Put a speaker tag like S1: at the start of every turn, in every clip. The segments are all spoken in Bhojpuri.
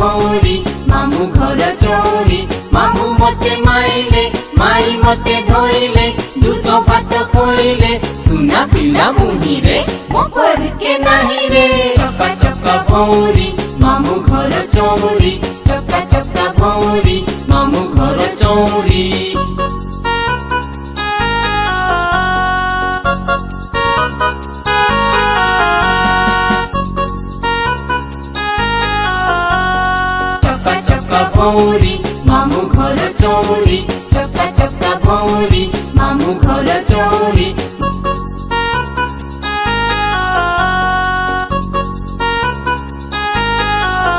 S1: भौरी मामू घर चौरी मामू मते माइले माई मते धोइले दूध भात खोइले सुना पिला मुही रे मो पर के नाही रे चका चका भौरी मामू घर चौरी चका चका भौरी मामू घर चौरी भौरी मामू घर चौरी चका चका भौरी मामू घर चौरी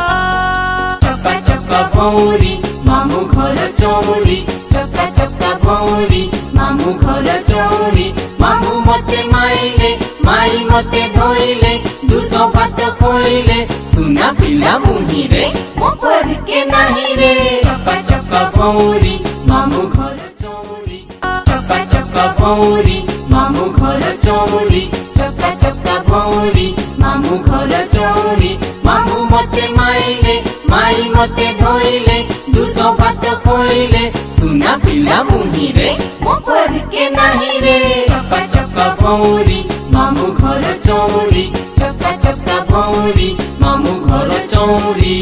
S1: चका चका भौरी मामू घर चौरी चका चका भौरी मामू घर चौरी मामू मते माइले माई मते धोइले दूध भात खोइले सुना पिला मुही रे मो पर के नाही रे चका चका भौरी मामू घर चौरी चका चका भौरी मामू घर चौरी चका चका भौरी मामू घर चौरी मामू मते माइले माई मते धोइले दूध भात खोइले सुना पिला मुही रे मो पर के नाही रे चका चका भौरी मामू घर चौरी चका चका भौरी मामू घर चौरी।